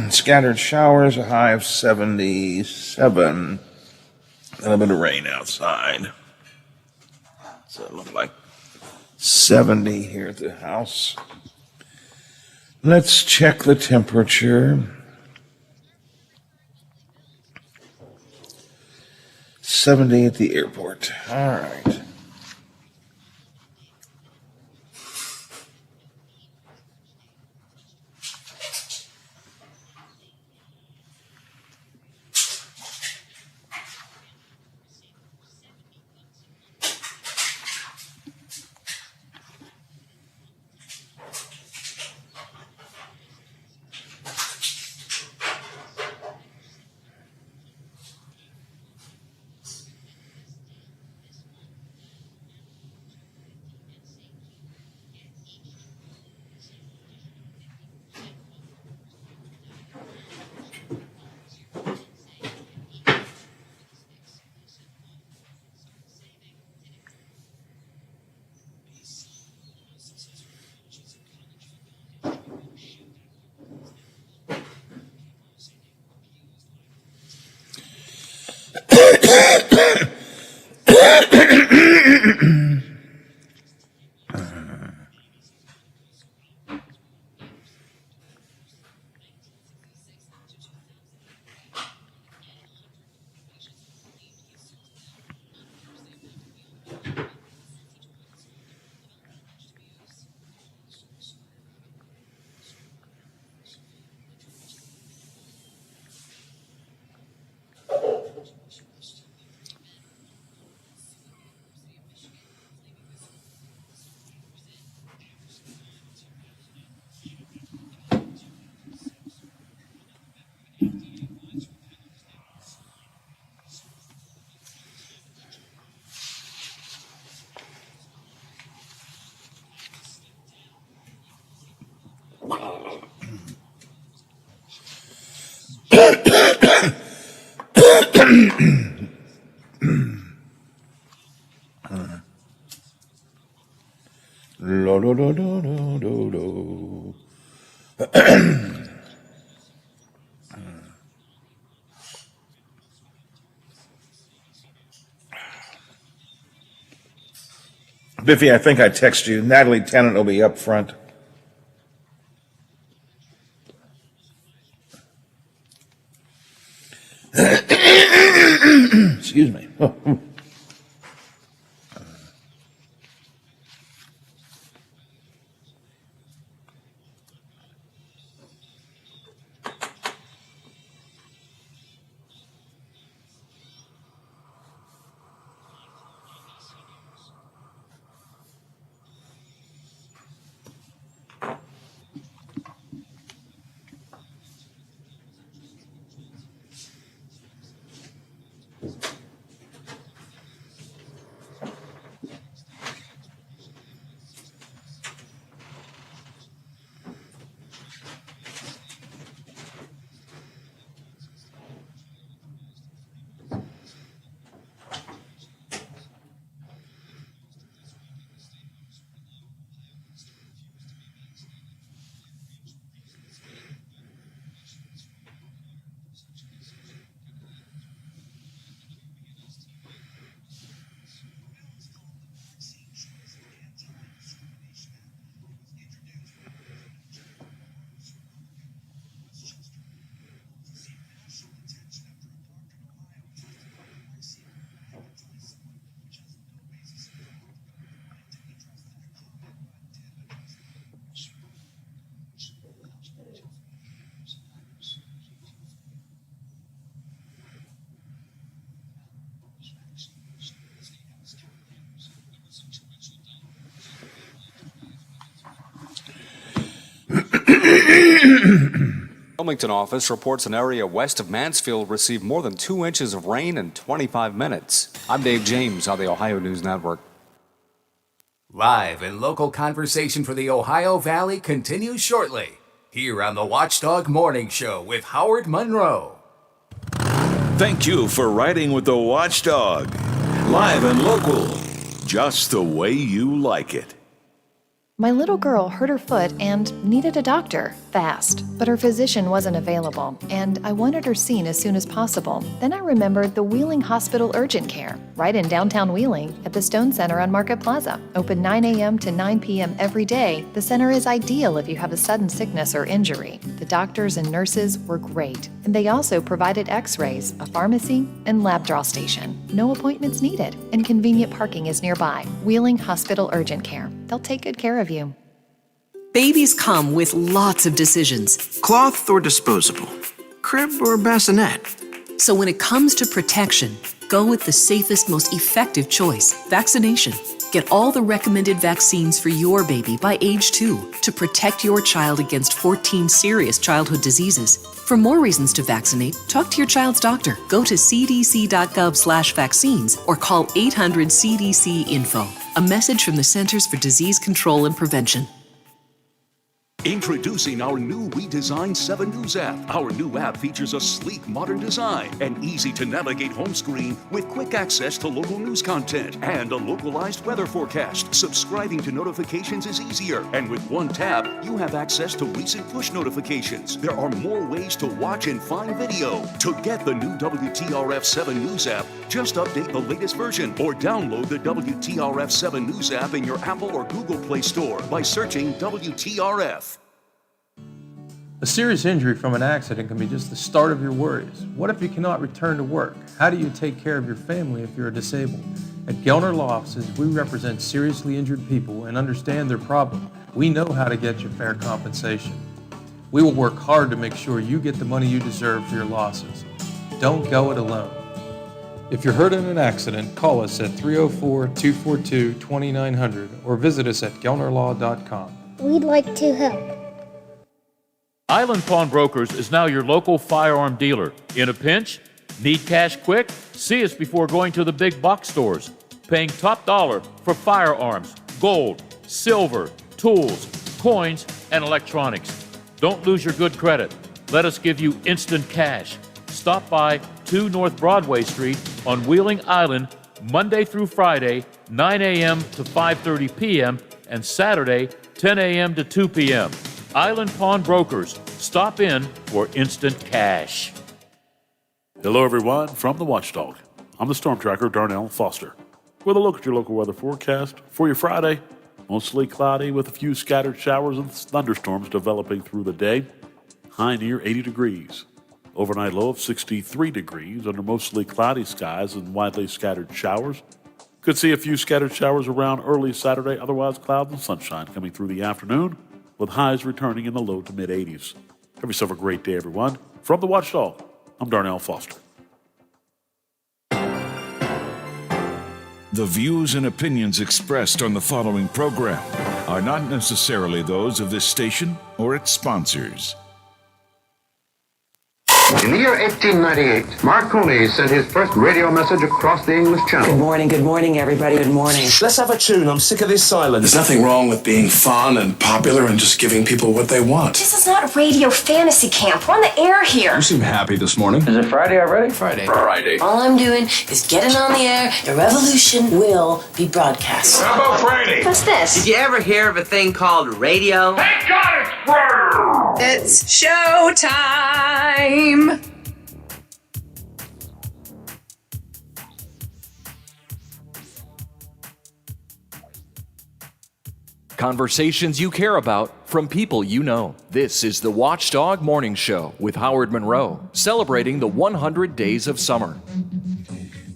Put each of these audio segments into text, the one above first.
Scattered showers, a high of 77. And a bit of rain outside. So it looked like 70 here at the house. Let's check the temperature. 70 at the airport. All right. Lo, lo, lo, lo, lo, lo, lo. Biffy, I think I text you. Natalie Tennant will be up front. Excuse me. Oh. Wilmington office reports an area west of Mansfield received more than 2 inches of rain in 25 minutes. I'm Dave James on the Ohio News Network. Live and local conversation for the Ohio Valley continues shortly, here on the Watchdog Morning Show with Howard Monroe. Thank you for riding with the Watchdog. Live and local, just the way you like it. My little girl hurt her foot and needed a doctor fast, but her physician wasn't available, and I wanted her seen as soon as possible. Then I remembered the Wheeling Hospital Urgent Care, right in downtown Wheeling at the Stone Center on Market Plaza. Open 9 a.m. to 9 p.m. every day, the center is ideal if you have a sudden sickness or injury. The doctors and nurses were great, and they also provided x-rays, a pharmacy, and lab draw station. No appointments needed, and convenient parking is nearby. Wheeling Hospital Urgent Care. They'll take good care of you. Babies come with lots of decisions. Cloth or disposable? Crib or bassinet? So when it comes to protection, go with the safest, most effective choice, vaccination. Get all the recommended vaccines for your baby by age 2 to protect your child against 14 serious childhood diseases. For more reasons to vaccinate, talk to your child's doctor. Go to cdc.gov/vaccines or call 800-CDC-INFO. A message from the Centers for Disease Control and Prevention. Introducing our new redesigned 7 News app. Our new app features a sleek, modern design, an easy-to-navigate home screen with quick access to local news content, and a localized weather forecast. Subscribing to notifications is easier, and with one tap, you have access to recent push notifications. There are more ways to watch and find video. To get the new WTRF 7 News app, just update the latest version or download the WTRF 7 News app in your Apple or Google Play Store by searching WTRF. A serious injury from an accident can be just the start of your worries. What if you cannot return to work? How do you take care of your family if you're disabled? At Gellner Law Offices, we represent seriously injured people and understand their problem. We know how to get you fair compensation. We will work hard to make sure you get the money you deserve for your losses. Don't go it alone. If you're hurt in an accident, call us at 304-242-2900 or visit us at gellnerlaw.com. We'd like to help. Island Pawnbrokers is now your local firearm dealer. In a pinch? Need cash quick? See us before going to the big box stores. Paying top dollar for firearms, gold, silver, tools, coins, and electronics. Don't lose your good credit. Let us give you instant cash. Stop by 2 North Broadway Street on Wheeling Island, Monday through Friday, 9 a.m. to 5:30 p.m. and Saturday, 10 a.m. to 2 p.m. Island Pawnbrokers. Stop in for instant cash. Hello, everyone, from the Watchdog. I'm the Storm Tracker, Darnell Foster. With a look at your local weather forecast for your Friday. Mostly cloudy with a few scattered showers and thunderstorms developing through the day. High near 80 degrees. Overnight low of 63 degrees under mostly cloudy skies and widely scattered showers. Could see a few scattered showers around early Saturday, otherwise clouds and sunshine coming through the afternoon, with highs returning in the low to mid-80s. Have yourself a great day, everyone. From the Watchdog, I'm Darnell Foster. The views and opinions expressed on the following program are not necessarily those of this station or its sponsors. In the year 1898, Marconi sent his first radio message across the English Channel. Good morning, everybody. Good morning. Let's have a tune. I'm sick of this silence. There's nothing wrong with being fun and popular and just giving people what they want. This is not radio fantasy camp. We're on the air here. You seem happy this morning. Is it Friday already? Friday. All I'm doing is getting on the air. The revolution will be broadcast. How about Friday? What's this? Did you ever hear of a thing called radio? Thank God it's Friday! It's showtime! Conversations you care about from people you know. This is the Watchdog Morning Show with Howard Monroe, celebrating the 100 days of summer.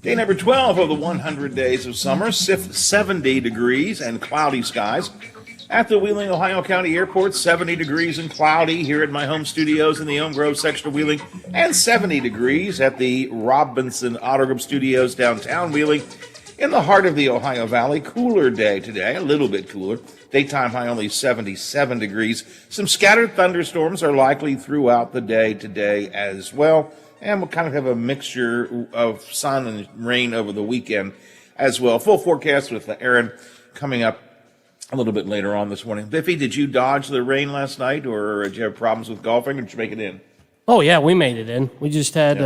Day number 12 of the 100 days of summer, 70 degrees and cloudy skies. At the Wheeling, Ohio County Airport, 70 degrees and cloudy here at my home studios in the Elm Grove section of Wheeling, and 70 degrees at the Robinson Auto Group Studios downtown Wheeling. In the heart of the Ohio Valley, cooler day today, a little bit cooler. Daytime high only 77 degrees. Some scattered thunderstorms are likely throughout the day today as well. And we'll kind of have a mixture of sun and rain over the weekend as well. Full forecast with Aaron coming up a little bit later on this morning. Biffy, did you dodge the rain last night, or did you have problems with golfing, or did you make it in? Oh, yeah, we made it in. We just had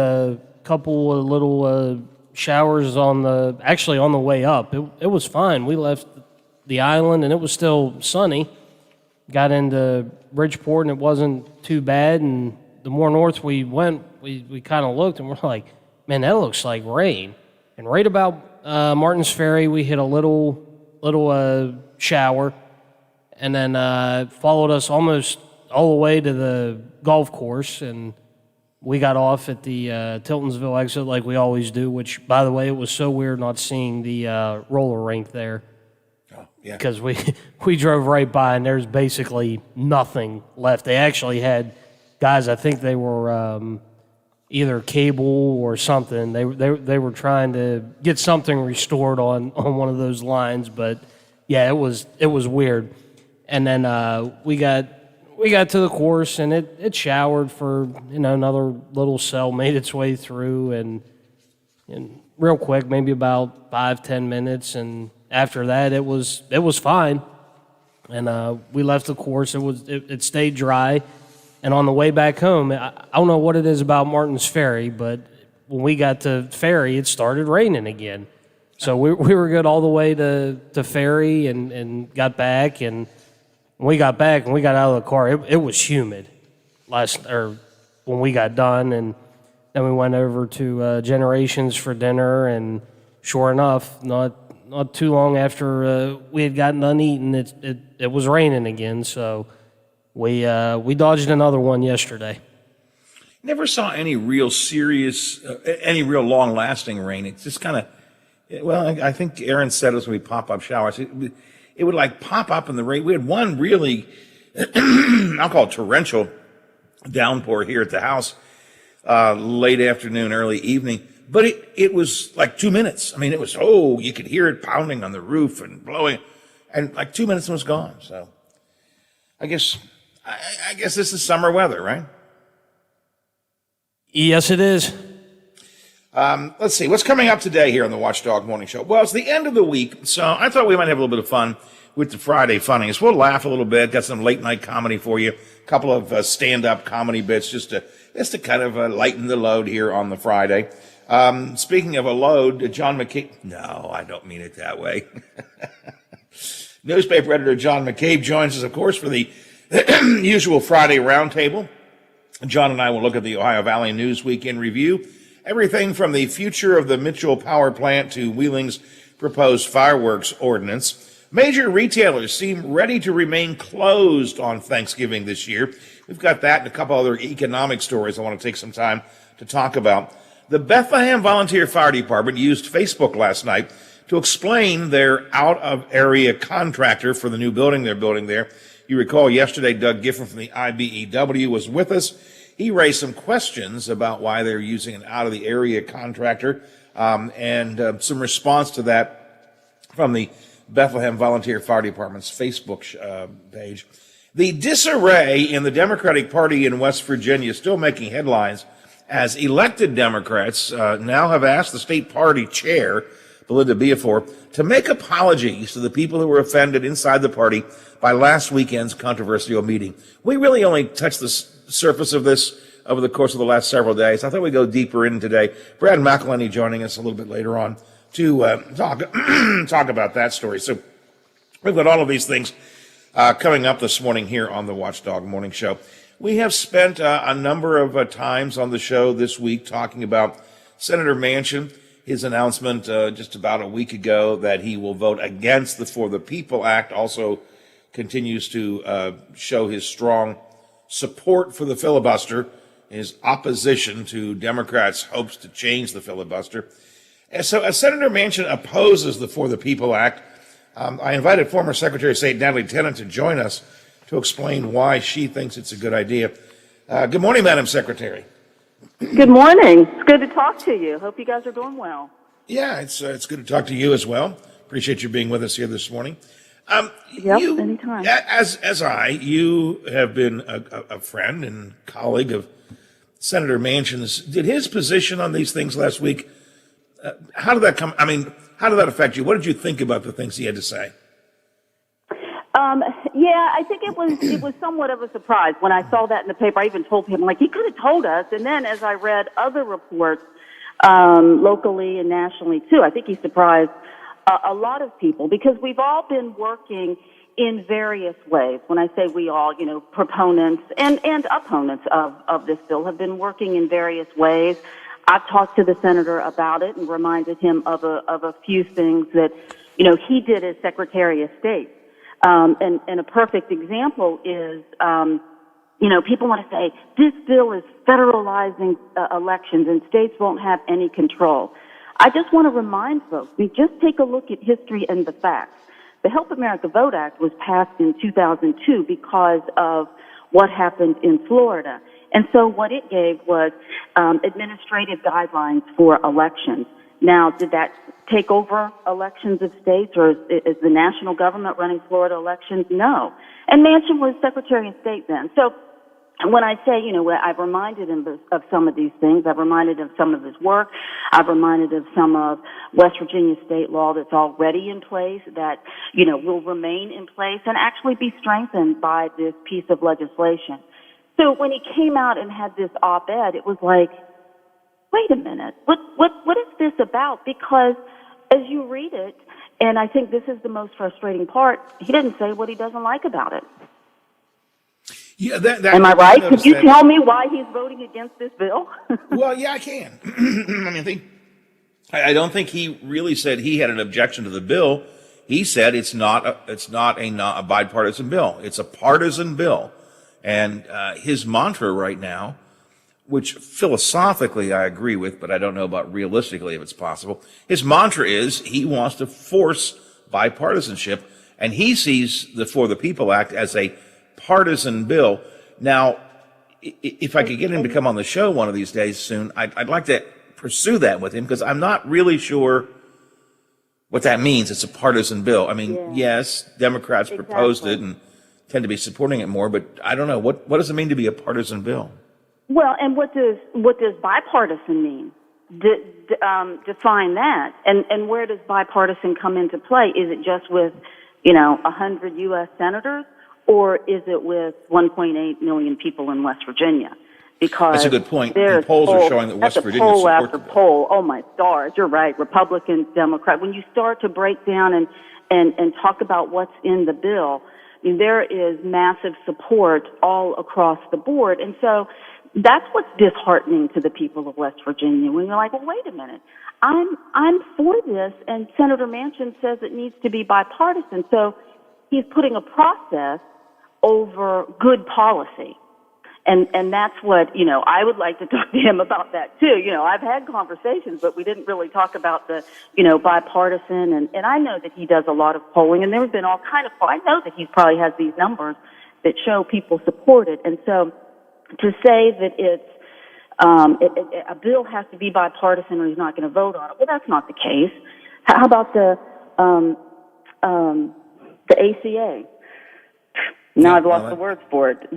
couple of little showers on the way up. It was fine. We left the island and it was still sunny. Got into Bridgeport and it wasn't too bad. And the more north we went, we kind of looked and we're like, man, that looks like rain. And right about Martins Ferry, we hit a little shower, and then followed us almost all the way to the golf course, and we got off at the Tiltonsville exit like we always do, which, by the way, it was so weird not seeing the roller rink there. Oh, yeah. Because we drove right by, and there's basically nothing left. They actually had guys, I think they were either cable or something. They were trying to get something restored on one of those lines, but yeah, it was weird. And then we got to the course and it showered for another little cell, made its way through and real quick, maybe about 5-10 minutes, and after that it was fine. And we left the course. It stayed dry. And on the way back home, I don't know what it is about Martins Ferry, but when we got to Ferry, it started raining again. So we were good all the way to Ferry and got back. And when we got back and we got out of the car, it was humid when we got done. And then we went over to Generations for dinner. And sure enough, not too long after we had gotten done eating, it was raining again. So we dodged another one yesterday. Never saw any real serious, any real long-lasting rain. It's just kind of, well, I think Aaron said it was when we pop-up showers. It would like pop up in the rain. We had one really, I'll call it torrential downpour here at the house, late afternoon, early evening. But it was like 2 minutes. I mean, it was, you could hear it pounding on the roof and blowing, and like 2 minutes and it was gone. So I guess this is summer weather, right? Yes, it is. Let's see. What's coming up today here on the Watchdog Morning Show? Well, it's the end of the week, so I thought we might have a little bit of fun with the Friday Funnies. We'll laugh a little bit, got some late-night comedy for you, a couple of stand-up comedy bits just to kind of lighten the load here on the Friday. Speaking of a load, John McCabe... No, I don't mean it that way. Newspaper editor John McCabe joins us, of course, for the usual Friday roundtable. John and I will look at the Ohio Valley News Week in review. Everything from the future of the Mitchell Power Plant to Wheeling's proposed fireworks ordinance. Major retailers seem ready to remain closed on Thanksgiving this year. We've got that and a couple other economic stories I want to take some time to talk about. The Bethlehem Volunteer Fire Department used Facebook last night to explain their out-of-area contractor for the new building they're building there. You recall yesterday Doug Giffen from the IBEW was with us. He raised some questions about why they're using an out-of-the-area contractor, and some response to that from the Bethlehem Volunteer Fire Department's Facebook page. The disarray in the Democratic Party in West Virginia is still making headlines as elected Democrats now have asked the state party chair, Belinda Beafor, to make apologies to the people who were offended inside the party by last weekend's controversial meeting. We really only touched the surface of this over the course of the last several days. I thought we'd go deeper in today. Brad McElhenney joining us a little bit later on to talk about that story. So we've got all of these things coming up this morning here on the Watchdog Morning Show. We have spent a number of times on the show this week talking about Senator Manchin, his announcement just about a week ago that he will vote against the For the People Act, also continues to show his strong support for the filibuster, his opposition to Democrats' hopes to change the filibuster. And so as Senator Manchin opposes the For the People Act, I invited former Secretary of State Natalie Tennant to join us to explain why she thinks it's a good idea. Good morning, Madam Secretary. Good morning. It's good to talk to you. Hope you guys are doing well. Yeah, it's good to talk to you as well. Appreciate you being with us here this morning. Yep, anytime. You have been a friend and colleague of Senator Manchin's. Did his position on these things last week, how did that affect you? What did you think about the things he had to say? Yeah, I think it was somewhat of a surprise when I saw that in the paper. I even told him, like, he could have told us. And then as I read other reports, locally and nationally too. I think he surprised a lot of people because we've all been working in various ways. When I say we all, proponents and opponents of this bill have been working in various ways. I've talked to the senator about it and reminded him of a few things that, he did as Secretary of State. And a perfect example is, people want to say this bill is federalizing elections and states won't have any control. I just want to remind folks, just take a look at history and the facts. The Help America Vote Act was passed in 2002 because of what happened in Florida. And so what it gave was administrative guidelines for elections. Now, did that take over elections of states, or is the national government running Florida elections? No. And Manchin was Secretary of State then. So when I say, I've reminded him of some of these things, I've reminded him of some of his work, I've reminded of some of West Virginia state law that's already in place, that, will remain in place and actually be strengthened by this piece of legislation. So when he came out and had this op-ed, it was like, wait a minute, what is this about? Because as you read it, and I think this is the most frustrating part, he didn't say what he doesn't like about it. Yeah, that am I right? Could you tell me why he's voting against this bill? Well, yeah, I can. I don't think he really said he had an objection to the bill. He said it's not a bipartisan bill. It's a partisan bill. And his mantra right now, which philosophically I agree with, but I don't know about realistically if it's possible, his mantra is he wants to force bipartisanship, and he sees the For the People Act as a partisan bill. Now, if I could get him to come on the show one of these days soon, I'd like to pursue that with him, because I'm not really sure what that means. It's a partisan bill. Yes, Democrats proposed it and tend to be supporting it more, but I don't know. What does it mean to be a partisan bill? Well, and what does bipartisan mean? Define that. And where does bipartisan come into play? Is it just with, 100 U.S. senators, or is it with 1.8 million people in West Virginia? Because that's a good point. The polls are showing that West Virginia poll supports after the bill. poll. Oh my stars, you're right. Republicans, Democrats. When you start to break down and talk about what's in the bill, there is massive support all across the board. And so that's what's disheartening to the people of West Virginia, when you're like, well, wait a minute. I'm for this, and Senator Manchin says it needs to be bipartisan. So he's putting a process over good policy. And that's what, I would like to talk to him about that too. I've had conversations, but we didn't really talk about the, bipartisan. And I know that he does a lot of polling, and there's been all kind of, I know that he probably has these numbers that show people support it. And so to say that it's, a bill has to be bipartisan or he's not going to vote on it, well, that's not the case. How about the ACA? Now I've lost the words for it.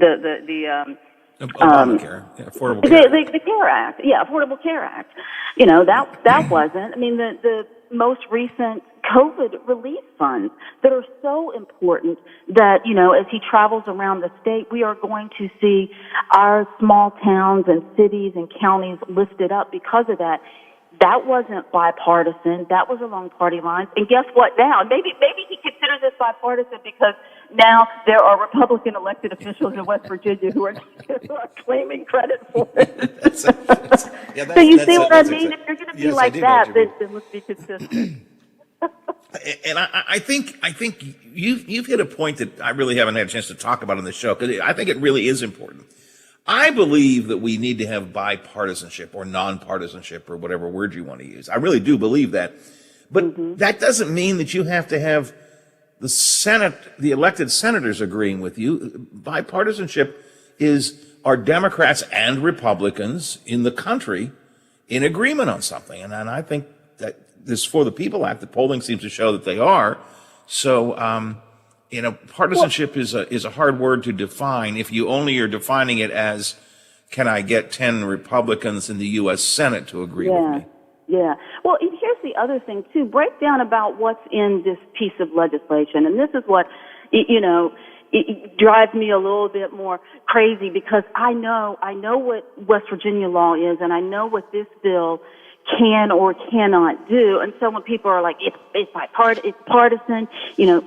Obamacare, Affordable Care Act. The CARE Act, Affordable Care Act. That wasn't. The most recent COVID relief funds that are so important that, as he travels around the state, we are going to see our small towns and cities and counties lifted up because of that. That wasn't bipartisan. That was along party lines. And guess what now? Maybe he considers this bipartisan because now there are Republican elected officials in West Virginia who are claiming credit for it. So you see what I mean? If you're going to be like that, then let's be consistent. And I think you've hit a point that I really haven't had a chance to talk about on the show, because I think it really is important. I believe that we need to have bipartisanship or nonpartisanship or whatever word you want to use. I really do believe that. But that doesn't mean that you have to have the Senate, the elected senators agreeing with you. Bipartisanship are Democrats and Republicans in the country in agreement on something. And I think that this For the People Act, the polling seems to show that they are. So, partisanship is a hard word to define if you only are defining it as, can I get 10 Republicans in the U.S. Senate to agree with me? Yeah. Well, and here's the other thing, too. Break down about what's in this piece of legislation. And this is what, it drives me a little bit more crazy, because I know what West Virginia law is, and I know what this bill can or cannot do. And so when people are like, it's partisan,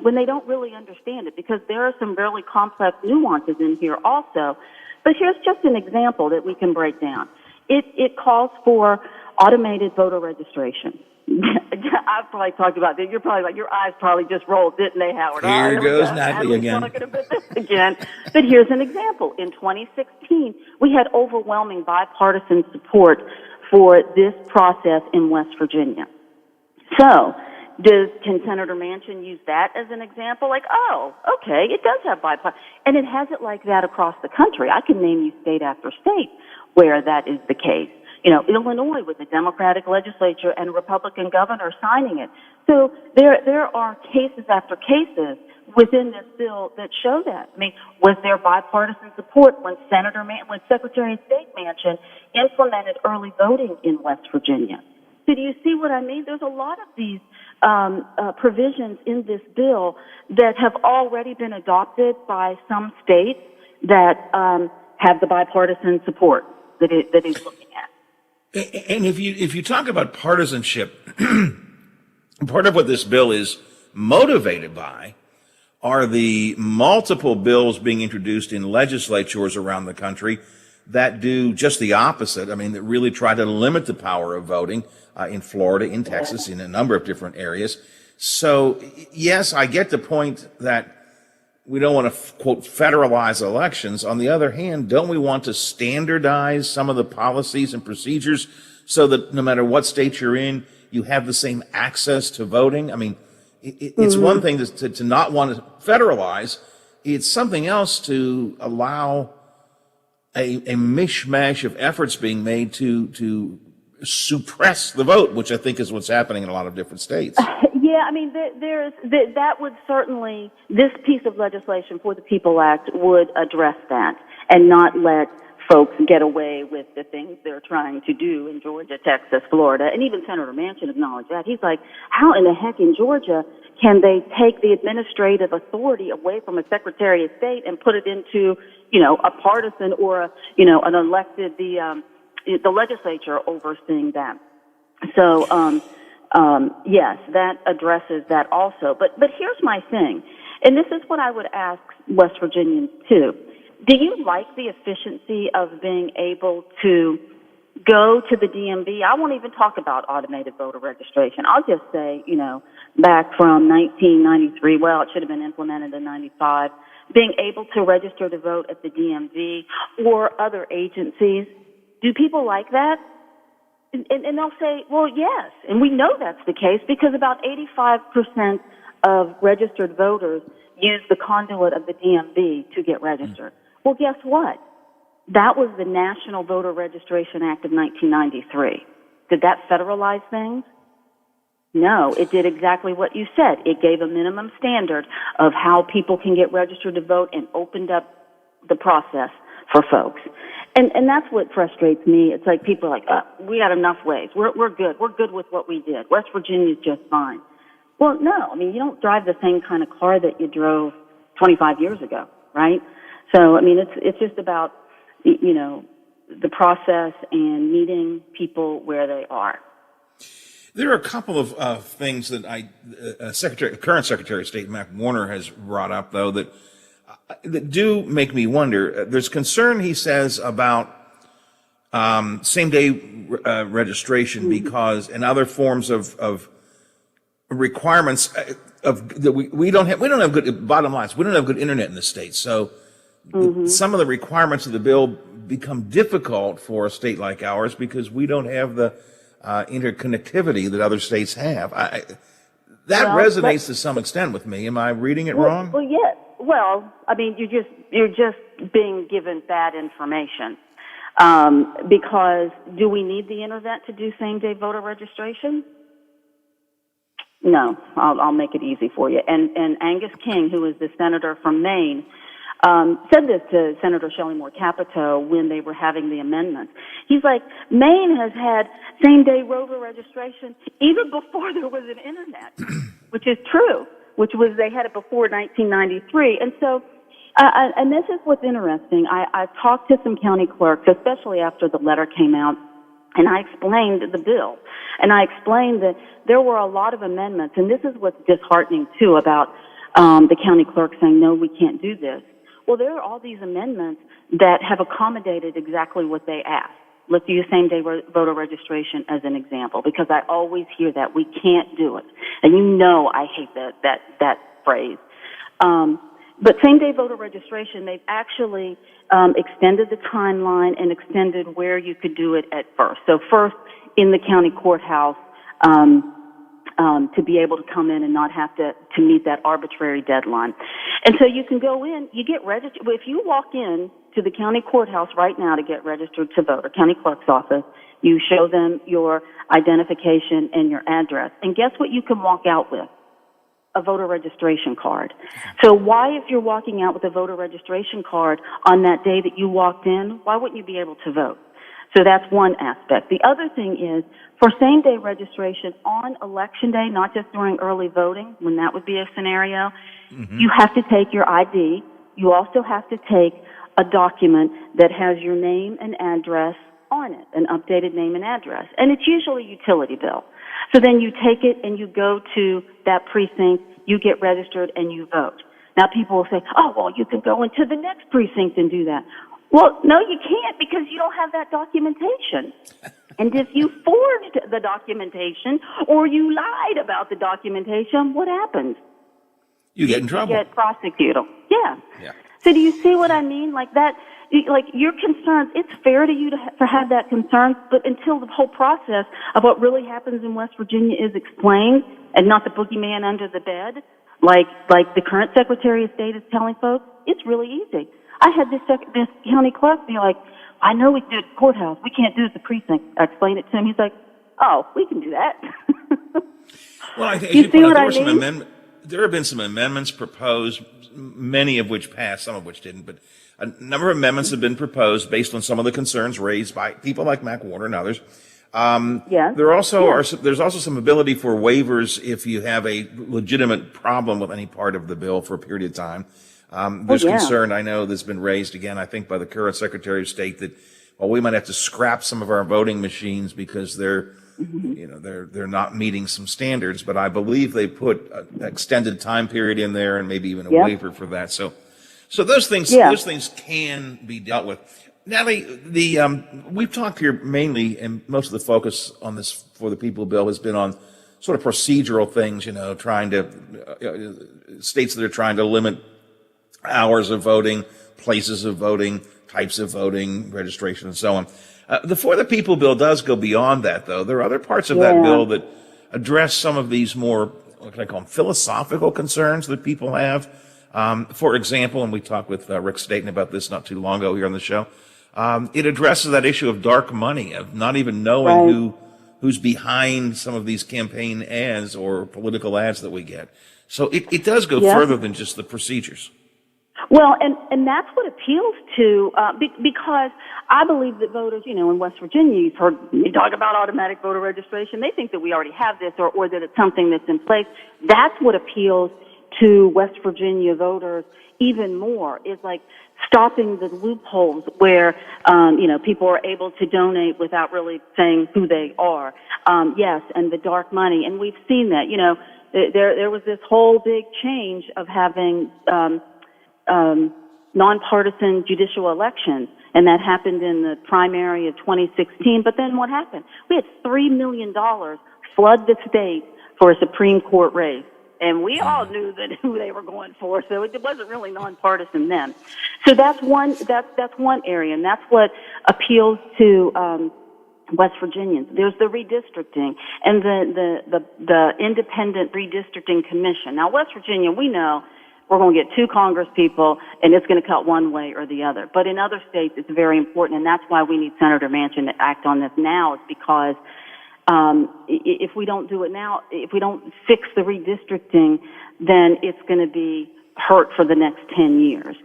when they don't really understand it, because there are some really complex nuances in here also. But here's just an example that we can break down. It calls for automated voter registration. I've probably talked about this. You're probably like, your eyes probably just rolled, didn't they, Howard? Here goes Natalie again. Talking about this again. But here's an example. In 2016, we had overwhelming bipartisan support for this process in West Virginia. So, can Senator Manchin use that as an example? Like, oh, okay, it does have bipartisan, and it has it like that across the country. I can name you state after state where that is the case. Illinois with a Democratic legislature and a Republican governor signing it. So there are cases after cases within this bill that show that. I mean, was there bipartisan support when when Secretary of State Manchin implemented early voting in West Virginia? So do you see what I mean? There's a lot of these provisions in this bill that have already been adopted by some states that have the bipartisan support that he's looking at. And if you talk about partisanship, part of what this bill is motivated by are the multiple bills being introduced in legislatures around the country that do just the opposite. I mean, that really try to limit the power of voting in Florida, in Texas, in a number of different areas. So, yes, I get the point that we don't want to, quote, federalize elections. On the other hand, don't we want to standardize some of the policies and procedures so that no matter what state you're in, you have the same access to voting? I mean, it's one thing to not want to federalize. It's something else to allow a mishmash of efforts being made to suppress the vote, which I think is what's happening in a lot of different states. Yeah, I mean, that would certainly, this piece of legislation for the PEOPLE Act would address that and not let folks get away with the things they're trying to do in Georgia, Texas, Florida, and even Senator Manchin acknowledged that. He's like, how in the heck in Georgia can they take the administrative authority away from a Secretary of State and put it into, a partisan or an elected, the legislature overseeing that? So, yes, that addresses that also. But here's my thing, and this is what I would ask West Virginians too. Do you like the efficiency of being able to go to the DMV? I won't even talk about automated voter registration. I'll just say, back from 1993, well, it should have been implemented in 95, being able to register to vote at the DMV or other agencies. Do people like that? And they'll say, well, yes. And we know that's the case because about 85% of registered voters use the conduit of the DMV to get registered. Well, guess what? That was the National Voter Registration Act of 1993. Did that federalize things? No, it did exactly what you said. It gave a minimum standard of how people can get registered to vote and opened up the process for folks. And that's what frustrates me. It's like people are like, we got enough ways. We're good. We're good with what we did. West Virginia's just fine. Well, no. I mean, you don't drive the same kind of car that you drove 25 years ago, right? So, I mean, it's just about, the process and meeting people where they are. There are a couple of things that current Secretary of State Mac Warner has brought up, though, that do make me wonder. There's concern, he says, about same-day registration because, and other forms of requirements that we don't have good, bottom lines, we don't have good internet in the state. So some of the requirements of the bill become difficult for a state like ours because we don't have the interconnectivity that other states have. That resonates to some extent with me. Am I reading it wrong? Well, yes. Well, I mean, you're just being given bad information. Because do we need the internet to do same-day voter registration? No, I'll make it easy for you. And Angus King, who is the senator from Maine, said this to Senator Shelley Moore Capito when they were having the amendments. He's like, Maine has had same-day voter registration even before there was an internet, which is true, they had it before 1993. And so, and this is what's interesting. I talked to some county clerks, especially after the letter came out And I explained the bill. And I explained that there were a lot of amendments, and this is what's disheartening, too, about the county clerk saying, no, we can't do this. Well, there are all these amendments that have accommodated exactly what they asked. Let's use same-day voter registration as an example, because I always hear that we can't do it, and you know I hate that phrase. But same-day voter registration, they've actually extended the timeline and extended where you could do it at first. So first, in the county courthouse, to be able to come in and not have to meet that arbitrary deadline. And so you can go in, you get registered. If you walk in to the county courthouse right now to get registered to vote, or county clerk's office, you show them your identification and your address. And guess what you can walk out with? A voter registration card. So why, if you're walking out with a voter registration card on that day that you walked in, why wouldn't you be able to vote? So that's one aspect. The other thing is, for same-day registration on Election Day, not just during early voting, when that would be a scenario, you have to take your ID. You also have to take a document that has your name and address on it, an updated name and address. And it's usually a utility bill. So then you take it and you go to that precinct, you get registered, and you vote. Now people will say, oh, well, you can go into the next precinct and do that. Well, no, you can't, because you don't have that documentation. And if you forged the documentation or you lied about the documentation, what happens? You get in trouble. You get prosecuted. Yeah. So do you see what I mean? Like that, like your concerns, it's fair to you to have that concern, but until the whole process of what really happens in West Virginia is explained and not the boogeyman under the bed, like the current Secretary of State is telling folks, it's really easy. I had this county clerk be like, I know we can do it at the courthouse. We can't do it at the precinct. I explained it to him. He's like, oh, we can do that. Well, I think you see what I mean? There have been some amendments proposed, many of which passed, some of which didn't, but a number of amendments have been proposed based on some of the concerns raised by people like Mac Warner and others. There also there's also some ability for waivers if you have a legitimate problem with any part of the bill for a period of time. There's concern, I know, that's been raised again, I think, by the current Secretary of State that, well, we might have to scrap some of our voting machines because they're not meeting some standards. But I believe they put an extended time period in there and maybe even a waiver for that. So those things can be dealt with. Natalie, we've talked here mainly, and most of the focus on this for the People bill has been on sort of procedural things, trying to states that are trying to limit hours of voting, places of voting, types of voting, registration, and so on. The For the People bill does go beyond that, though. There are other parts of that bill that address some of these more, what can I call them, philosophical concerns that people have. For example, and we talked with Rick Staten about this not too long ago here on the show, it addresses that issue of dark money, of not even knowing who's behind some of these campaign ads or political ads that we get. So it does go further than just the procedures. Well, and that's what appeals to, because I believe that voters, in West Virginia, you've heard me talk about automatic voter registration. They think that we already have this or that it's something that's in place. That's what appeals to West Virginia voters even more, is like stopping the loopholes where, people are able to donate without really saying who they are. Yes, and the dark money. And we've seen that, there was this whole big change of having, nonpartisan judicial elections, and that happened in the primary of 2016. But then what happened? We had $3 million flood the state for a Supreme Court race, and we all knew that who they were going for, so it wasn't really nonpartisan then. So that's one area, and that's what appeals to West Virginians. There's the redistricting and the independent redistricting commission. Now, West Virginia, we know we're going to get 2 Congress people, and it's going to cut one way or the other. But in other states, it's very important, and that's why we need Senator Manchin to act on this now, is because if we don't do it now, if we don't fix the redistricting, then it's going to be hurt for the next 10 years.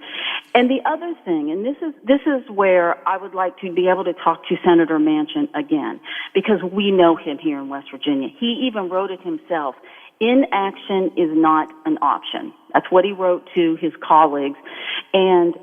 And the other thing, and this is where I would like to be able to talk to Senator Manchin again, because we know him here in West Virginia. He even wrote it himself. Inaction is not an option. That's what he wrote to his colleagues. And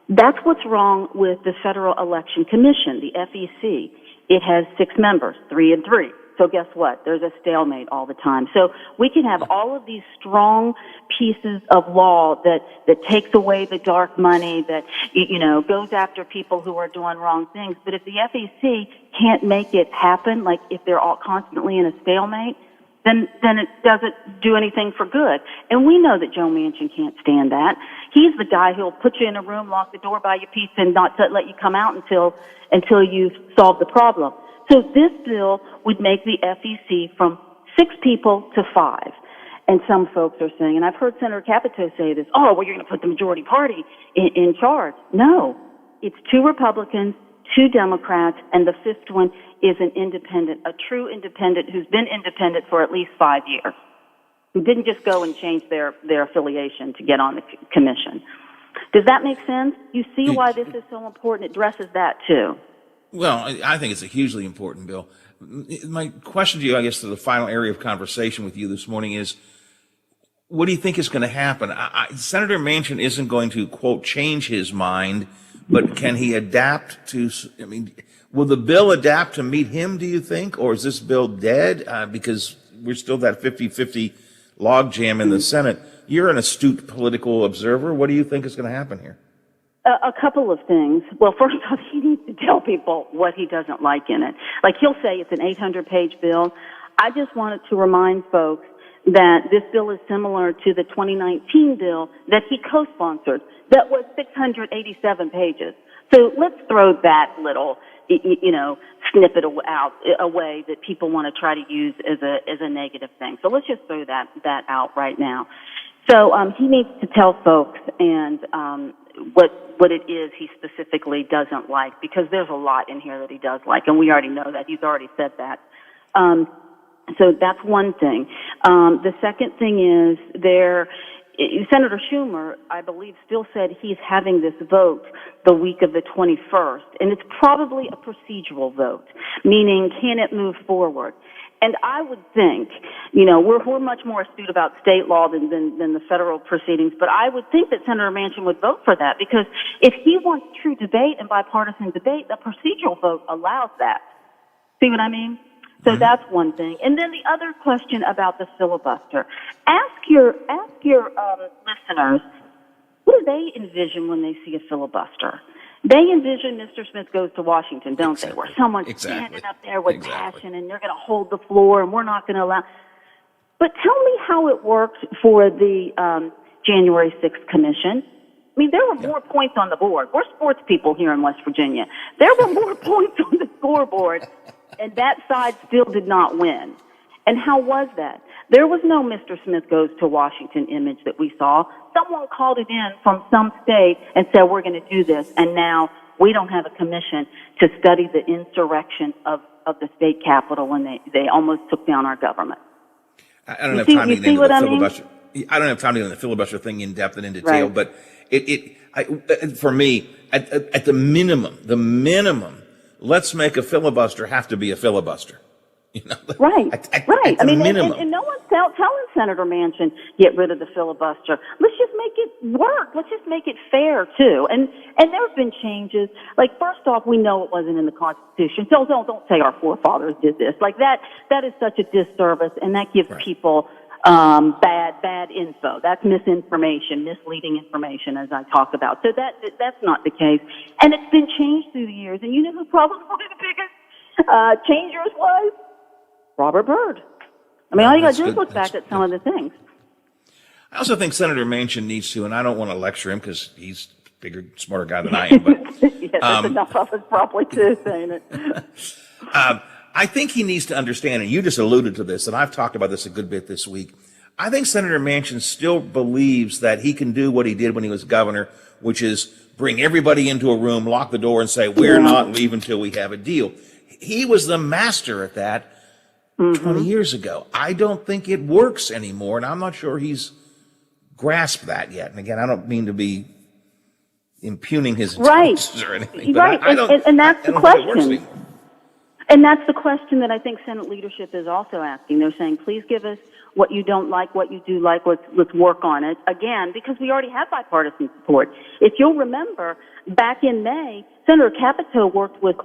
that's what's wrong with the Federal Election Commission, the FEC. It has 6 members, 3 and 3. So guess what? There's a stalemate all the time. So we can have all of these strong pieces of law that takes away the dark money, that, goes after people who are doing wrong things. But if the FEC can't make it happen, like if they're all constantly in a stalemate, then it doesn't do anything for good. And we know that Joe Manchin can't stand that. He's the guy who'll put you in a room, lock the door, buy you pizza, and not let you come out until you've solved the problem. So this bill would make the FEC from 6 people to 5. And some folks are saying, and I've heard Senator Capito say this, oh, well, you're going to put the majority party in charge. No, it's 2 Republicans, 2 Democrats, and the 5th one is an independent, a true independent who's been independent for at least 5 years, who didn't just go and change their affiliation to get on the commission. Does that make sense? You see why this is so important? It addresses that too. Well, I think it's a hugely important bill. My question to you, I guess, to the final area of conversation with you this morning is, what do you think is going to happen? Senator Manchin isn't going to, quote, change his mind, but can he adapt to, will the bill adapt to meet him, do you think? Or is this bill dead? Because we're still that 50-50 logjam in the Senate. You're an astute political observer. What do you think is going to happen here? A couple of things. Well, first off, he needs to tell people what he doesn't like in it. Like, he'll say it's an 800-page bill. I just wanted to remind folks that this bill is similar to the 2019 bill that he co-sponsored that was 687 pages. So let's throw that little, snippet away that people want to try to use as a negative thing. So let's just throw that out right now. So he needs to tell folks and what it is he specifically doesn't like, because there's a lot in here that he does like, and we already know that. He's already said that. So that's one thing. The second thing is Senator Schumer, I believe, still said he's having this vote the week of the 21st, and it's probably a procedural vote, meaning can it move forward? And I would think, we're much more astute about state law than the federal proceedings, but I would think that Senator Manchin would vote for that, because if he wants true debate and bipartisan debate, the procedural vote allows that. See what I mean? So that's one thing. And then the other question about the filibuster. Ask your listeners, what do they envision when they see a filibuster? They envision Mr. Smith Goes to Washington, don't they? Where someone's standing up there with passion and they're going to hold the floor and we're not going to allow. But tell me how it works for the January 6th Commission. I mean, there were more points on the board. We're sports people here in West Virginia. There were more points on the scoreboard, and that side still did not win. And how was that? There was no Mr. Smith Goes to Washington image that we saw. Someone called it in from some state and said, we're going to do this, and now we don't have a commission to study the insurrection of the state capitol when they almost took down our government. I don't have time to get into the filibuster. I don't have time to get into the filibuster thing in depth and in detail, but for me, at the minimum, let's make a filibuster have to be a filibuster. Right. At the minimum. And no one's telling Senator Manchin, get rid of the filibuster. Let's just make it work. Let's just make it fair, too. And there have been changes. Like, first off, we know it wasn't in the Constitution. So don't say our forefathers did this. Like, that is such a disservice, and that gives people bad info. That's misinformation, misleading information, as I talk about. So that's not the case. And it's been changed through the years. And you know who probably the biggest changers was? Robert Byrd. I mean, all you got to do is look back at some of the things. I also think Senator Manchin needs to, and I don't want to lecture him because he's a bigger, smarter guy than I am, but there's enough of us probably too saying it. I think he needs to understand, and you just alluded to this, and I've talked about this a good bit this week. I think Senator Manchin still believes that he can do what he did when he was governor, which is bring everybody into a room, lock the door, and say, we're not leaving till we have a deal. He was the master at that 20 years ago. I don't think it works anymore, and I'm not sure he's grasped that yet. And again, I don't mean to be impugning his intelligence or anything, but and that's the question. And that's the question that I think Senate leadership is also asking. They're saying, please give us what you don't like, what you do like, let's work on it. Again, because we already have bipartisan support. If you'll remember, back in May, Senator Capito worked with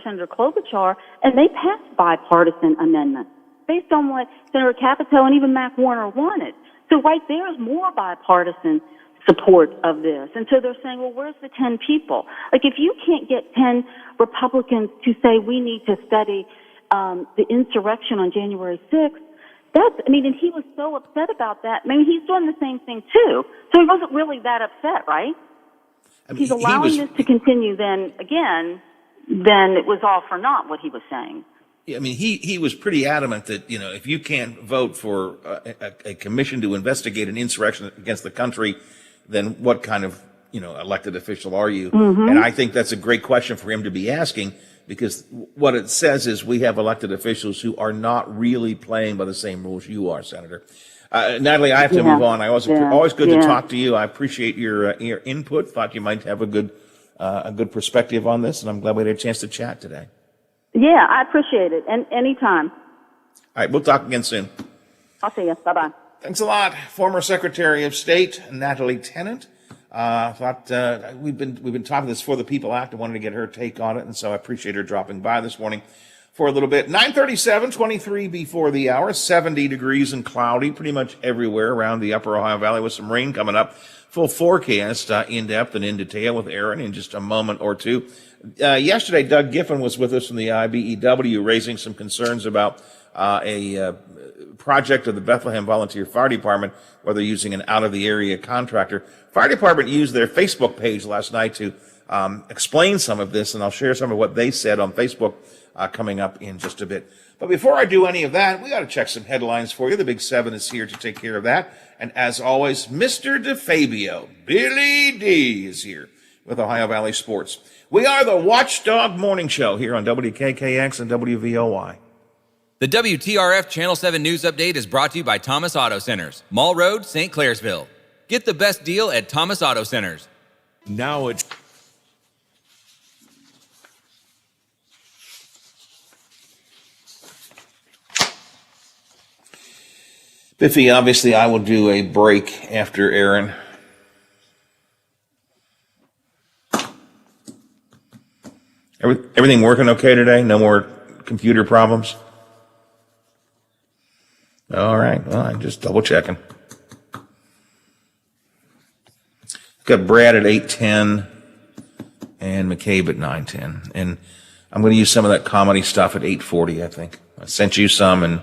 Senator Klobuchar, and they passed bipartisan amendments based on what Senator Capito and even Mac Warner wanted. So right there is more bipartisan support of this. And so they're saying, well, where's the 10 people? Like, if you can't get 10 Republicans to say we need to study the insurrection on January 6th, and he was so upset about that. Maybe he's doing the same thing too. So he wasn't really that upset, right? He's allowing this to continue, then it was all for naught what he was saying. I mean, he was pretty adamant that, if you can't vote for a commission to investigate an insurrection against the country, then what kind of, elected official are you? Mm-hmm. And I think that's a great question for him to be asking, because what it says is we have elected officials who are not really playing by the same rules you are, Senator. Natalie, I have to move on. Always good to talk to you. I appreciate your input. Thought you might have a good perspective on this, and I'm glad we had a chance to chat today. Yeah, I appreciate it. And anytime. All right, we'll talk again soon. I'll see you. Bye-bye. Thanks a lot, former Secretary of State Natalie Tennant. We've been talking this For the People Act. I wanted to get her take on it, and so I appreciate her dropping by this morning for a little bit. 9:37, 23 before the hour, 70 degrees and cloudy pretty much everywhere around the upper Ohio Valley with some rain coming up. Full forecast in depth and in detail with Aaron in just a moment or two. Yesterday, Doug Giffen was with us from the IBEW raising some concerns about a project of the Bethlehem Volunteer Fire Department, where they're using an out-of-the-area contractor. Fire Department used their Facebook page last night to explain some of this, and I'll share some of what they said on Facebook coming up in just a bit. But before I do any of that, we got to check some headlines for you. The Big Seven is here to take care of that. And as always, Mr. DeFabio, Billy D, is here with Ohio Valley Sports. We are the Watchdog Morning Show here on WKKX and WVOY. The WTRF Channel 7 News Update is brought to you by Thomas Auto Centers, Mall Road, St. Clairsville. Get the best deal at Thomas Auto Centers. Now it's Biffy, obviously I will do a break after Aaron. Everything working okay today? No more computer problems? All right. Well, I'm just double checking. Got Brad at 8:10 and McCabe at 9:10. And I'm going to use some of that comedy stuff at 8:40, I think. I sent you some, and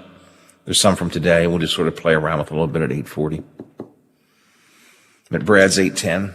there's some from today. We'll just sort of play around with a little bit at 8:40. But Brad's 8:10.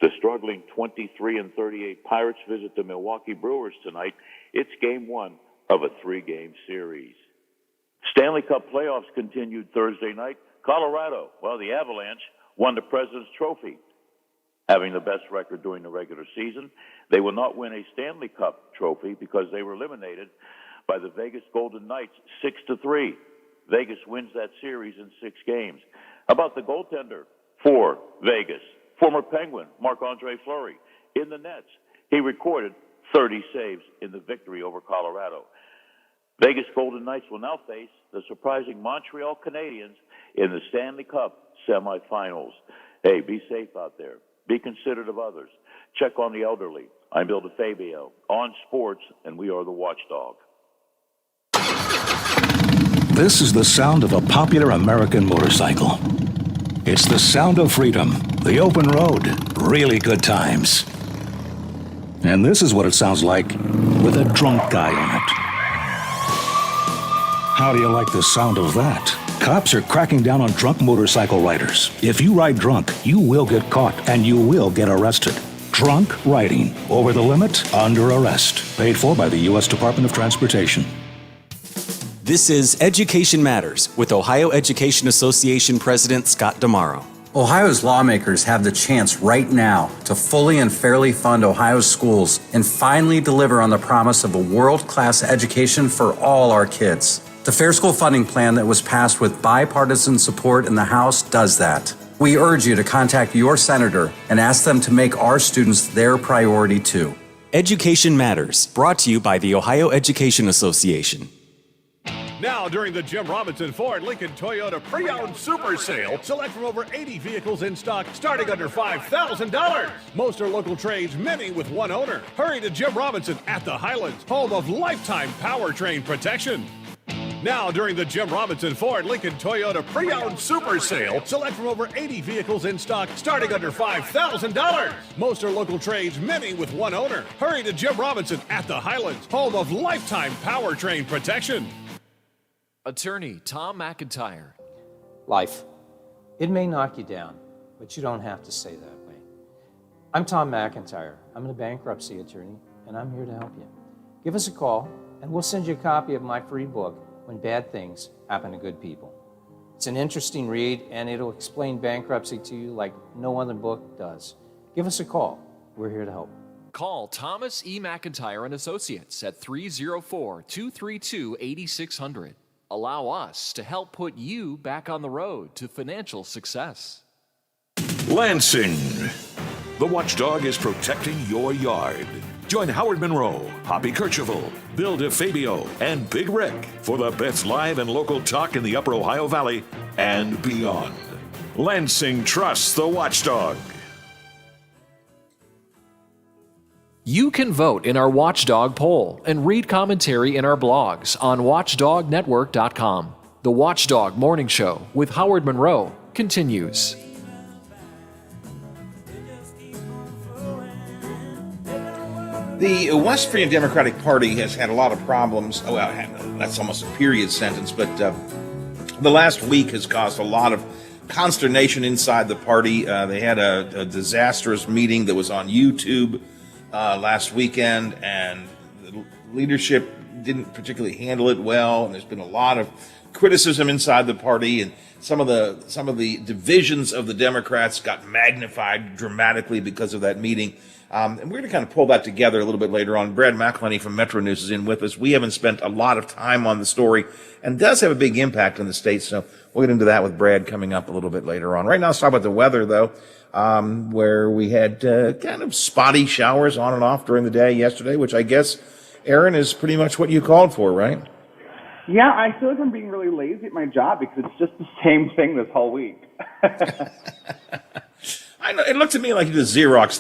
The struggling 23-38 Pirates visit the Milwaukee Brewers tonight. It's game one of a three-game series. Stanley Cup playoffs continued Thursday night. Colorado, the Avalanche won the President's Trophy. Having the best record during the regular season, they will not win a Stanley Cup trophy because they were eliminated by the Vegas Golden Knights 6-3. Vegas wins that series in 6 games. about the goaltender for Vegas, former Penguin Marc-Andre Fleury. In the nets, he recorded 30 saves in the victory over Colorado. Vegas Golden Knights will now face the surprising Montreal Canadiens in the Stanley Cup semifinals. Hey, be safe out there. Be considerate of others. Check on the elderly. I'm Bill DeFabio on sports, and we are the Watchdog. This is the sound of a popular American motorcycle. It's the sound of freedom, the open road, really good times. And this is what it sounds like with a drunk guy on it. How do you like the sound of that? Cops are cracking down on drunk motorcycle riders. If you ride drunk, you will get caught and you will get arrested. Drunk riding, over the limit, under arrest. Paid for by the U.S. Department of Transportation. This is Education Matters with Ohio Education Association President Scott Damaro. Ohio's lawmakers have the chance right now to fully and fairly fund Ohio's schools and finally deliver on the promise of a world-class education for all our kids. The Fair School Funding Plan that was passed with bipartisan support in the House does that. We urge you to contact your senator and ask them to make our students their priority too. Education Matters, brought to you by the Ohio Education Association. Now, during the Jim Robinson Ford Lincoln Toyota Pre-Owned Super Sale, select from over 80 vehicles in stock starting under $5,000. Most are local trades, many with one owner. Hurry to Jim Robinson at the Highlands, home of lifetime powertrain protection. Now, during the Jim Robinson Ford Lincoln Toyota Pre-Owned Super Sale, select from over 80 vehicles in stock starting under $5,000. Most are local trades, many with one owner. Hurry to Jim Robinson at the Highlands, home of lifetime powertrain protection. Attorney Tom McIntyre. Life. It may knock you down, but you don't have to say that way. I'm Tom McIntyre. I'm a bankruptcy attorney, and I'm here to help you. Give us a call, and we'll send you a copy of my free book, When Bad Things Happen to Good People. It's an interesting read, and it'll explain bankruptcy to you like no other book does. Give us a call. We're here to help. Call Thomas E. McIntyre and Associates at 304-232-8600. Allow us to help put you back on the road to financial success. Lansing. The Watchdog is protecting your yard. Join Howard Monroe, Hoppy Kercheval, Bill DeFabio, and Big Rick for the best live and local talk in the Upper Ohio Valley and beyond. Lansing trusts the Watchdog. You can vote in our Watchdog poll and read commentary in our blogs on watchdognetwork.com. The Watchdog Morning Show with Howard Monroe continues. The West Virginia Democratic Party has had a lot of problems. Oh, well, that's almost a period sentence, but the last week has caused a lot of consternation inside the party. They had a disastrous meeting that was on YouTube last weekend, and the leadership didn't particularly handle it well, and there's been a lot of criticism inside the party, and some of the divisions of the Democrats got magnified dramatically because of that meeting. And we're going to kind of pull that together a little bit later on. Brad McElhenney from Metro News is in with us. We haven't spent a lot of time on the story, and does have a big impact on the state, so we'll get into that with Brad coming up a little bit later on. Right now, let's talk about the weather, though, where we had kind of spotty showers on and off during the day yesterday, which I guess, Aaron, is pretty much what you called for, right? Yeah, I feel like I'm being really lazy at my job because it's just the same thing this whole week. I know, it looked to me like you just Xerox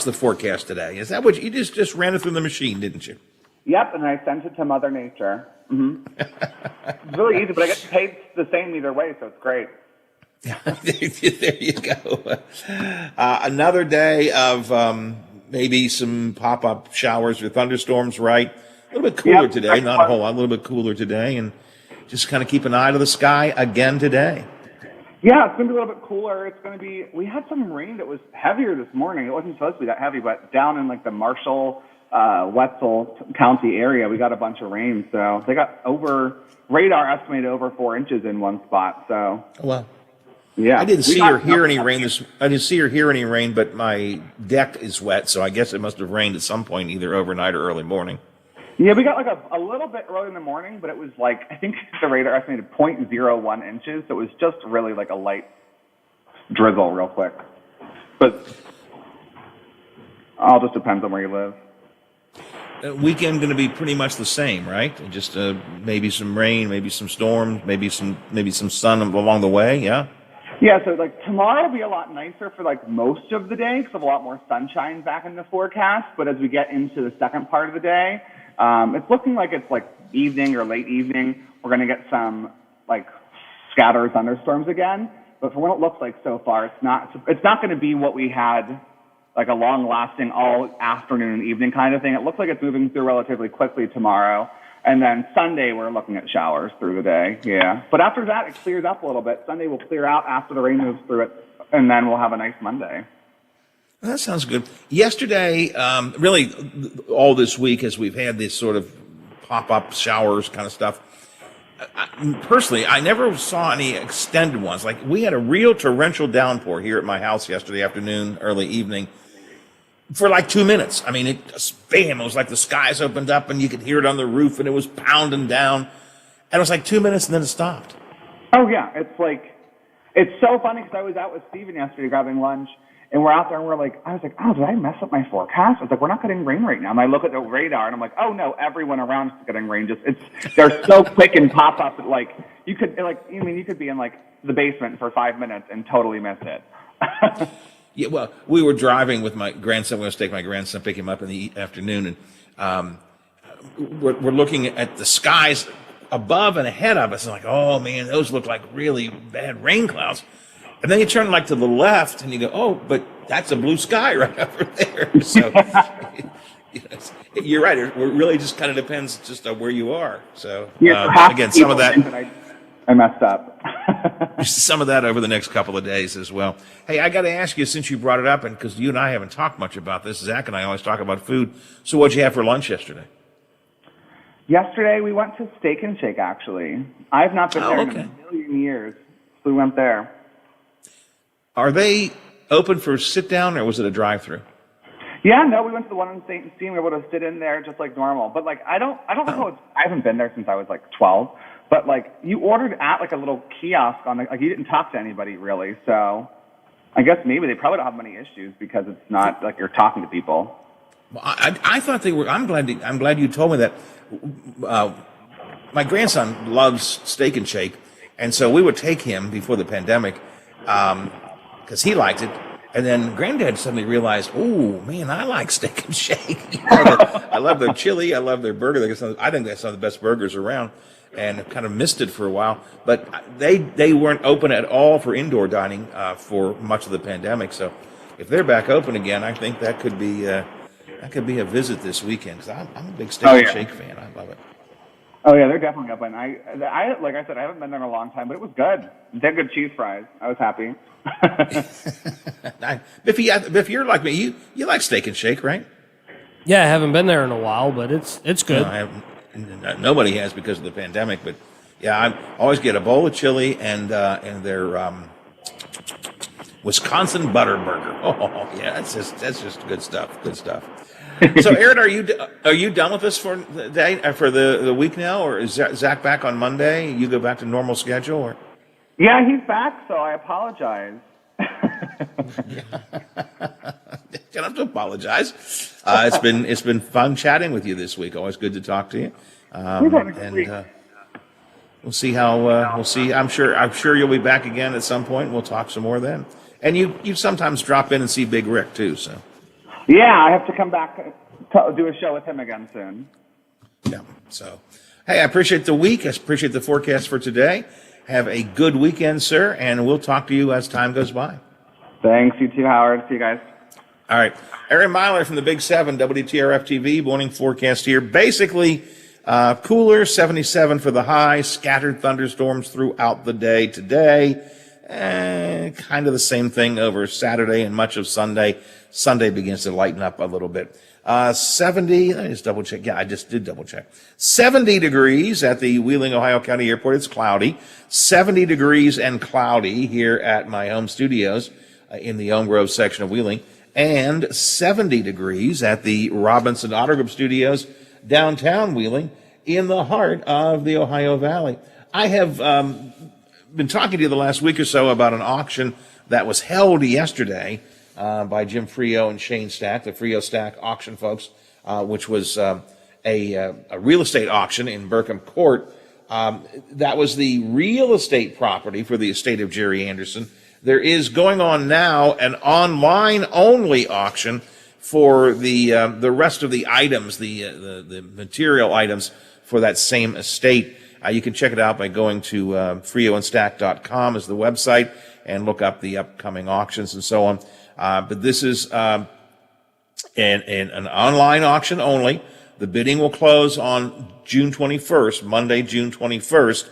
the forecast today. Is that what you just ran it through the machine, didn't you? Yep, and I sent it to Mother Nature. Mm-hmm. It's really easy, but I get paid the same either way, so it's great. There you go. Another day of maybe some pop-up showers or thunderstorms, right? A little bit cooler today, not a whole lot, a little bit cooler today, and just kind of keep an eye to the sky again today. Yeah, it's going to be a little bit cooler. It's going to be, we had some rain that was heavier this morning. It wasn't supposed to be that heavy, but down in like the Marshall, Wetzel County area, we got a bunch of rain. So they got radar estimated over 4 inches in one spot. So, well, yeah. I didn't see or hear any rain, but my deck is wet, so I guess it must have rained at some point, either overnight or early morning. Yeah, we got like a little bit early in the morning, but it was like, I think the radar estimated 0.01 inches, so it was just really like a light drizzle real quick. But all just depends on where you live. Weekend going to be pretty much the same, right? Just maybe some rain, maybe some storms, maybe some sun along the way, yeah? Yeah, so like tomorrow will be a lot nicer for like most of the day because of a lot more sunshine back in the forecast. But as we get into the second part of the day, it's looking like it's like evening or late evening. We're going to get some like scattered thunderstorms again. But from what it looks like so far, it's not going to be what we had, like a long-lasting all afternoon and evening kind of thing. It looks like it's moving through relatively quickly tomorrow. And then Sunday, we're looking at showers through the day, yeah. But after that, it clears up a little bit. Sunday will clear out after the rain moves through it, and then we'll have a nice Monday. That sounds good. Yesterday, really all this week, as we've had this sort of pop-up showers kind of stuff, personally, I never saw any extended ones. Like, we had a real torrential downpour here at my house yesterday afternoon, early evening, for like 2 minutes. I mean, it just, bam, it was like the skies opened up and you could hear it on the roof and it was pounding down. And it was like 2 minutes and then it stopped. Oh, yeah. It's so funny because I was out with Steven yesterday grabbing lunch and we're out there and I was like, oh, did I mess up my forecast? I was like, we're not getting rain right now. And I look at the radar and I'm like, oh no, everyone around is getting rain. They're so quick and pop up that like, you could be in like the basement for 5 minutes and totally miss it. Yeah, well, we were driving with my grandson. We're going to take my grandson, pick him up in the afternoon, and we're looking at the skies above and ahead of us, and like, oh man, those look like really bad rain clouds. And then you turn like to the left, and you go, oh, but that's a blue sky right over there. So you're right. It really just kind of depends just on where you are. So again, some of that. I messed up. Some of that over the next couple of days as well. Hey, I got to ask you, since you brought it up, and because you and I haven't talked much about this, Zach and I always talk about food. So what'd you have for lunch yesterday? Yesterday, we went to Steak and Shake, actually. I've not been there in a million years, so we went there. Are they open for sit-down, or was it a drive-through? Yeah, no, we went to the one in St. Steve. We were able to sit in there just like normal. But like, I don't know. I haven't been there since I was like 12. But like, you ordered at like a little kiosk on like you didn't talk to anybody really. So I guess maybe they probably don't have many issues because it's not like you're talking to people. Well, I thought they were. I'm glad you told me that. My grandson loves Steak and Shake, and so we would take him before the pandemic because he liked it. And then Granddad suddenly realized, oh, man, I like Steak and Shake. I love their chili. I love their burger. I think that's some of the best burgers around, and kind of missed it for a while. But they weren't open at all for indoor dining for much of the pandemic. So if they're back open again, I think that could be a visit this weekend. Because I'm a big Steak and Shake fan. I love it. Oh, yeah, they're definitely open. I like I said, I haven't been there in a long time, but it was good. They had good cheese fries. I was happy. If you're like me, you like Steak and Shake, right? Yeah, I haven't been there in a while, but it's good. No, nobody has because of the pandemic, but yeah, I always get a bowl of chili and their Wisconsin butter burger. Oh yeah, that's just good stuff. Good stuff. So, Aaron, are you done with us for the day, for the week now, or is Zach back on Monday? You go back to normal schedule, or? Yeah, he's back, so I apologize. You don't have to apologize. It's been fun chatting with you this week. Always good to talk to you. We'll see how we'll see. I'm sure you'll be back again at some point. We'll talk some more then. And you sometimes drop in and see Big Rick too. So. Yeah, I have to come back to do a show with him again soon. Yeah. So, hey, I appreciate the week. I appreciate the forecast for today. Have a good weekend, sir, and we'll talk to you as time goes by. Thanks. You too, Howard. See you guys. All right. Aaron Myler from the Big 7, WTRF-TV, morning forecast here. Basically, cooler, 77 for the high, scattered thunderstorms throughout the day today. Kind of the same thing over Saturday and much of Sunday. Sunday begins to lighten up a little bit. 70, let me just double check. Yeah, I just did double check. 70 degrees at the Wheeling, Ohio County Airport. It's cloudy. 70 degrees and cloudy here at my home studios in the Elm Grove section of Wheeling. And 70 degrees at the Robinson Auto Group Studios downtown Wheeling, in the heart of the Ohio Valley. I have been talking to you the last week or so about an auction that was held yesterday by Jim Frio and Shane Stack, the Frio Stack auction folks, which was a real estate auction in Burkham Court. That was the real estate property for the estate of Jerry Anderson. There is going on now an online-only auction for the rest of the items, the material items for that same estate. You can check it out by going to freoandstack.com is the website and look up the upcoming auctions and so on. But this is an online auction only. The bidding will close on June 21st, Monday, June 21st.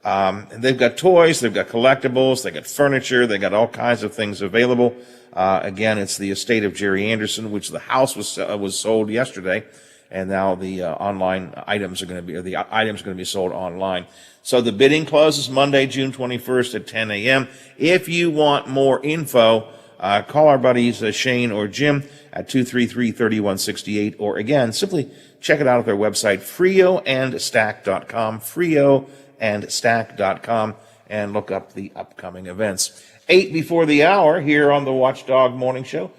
And they've got toys, they've got collectibles, they've got furniture, they've got all kinds of things available. Again, it's the estate of Jerry Anderson, which the house was sold yesterday, and now the online items are going to be, or the items are going to be sold online. So the bidding closes Monday, June 21st at 10 a.m. If you want more info, call our buddies Shane or Jim at 233-3168, or again, simply check it out at their website, freoandstack.com, freoandstack.com, and look up the upcoming events. 8 before the hour here on the Watchdog Morning Show.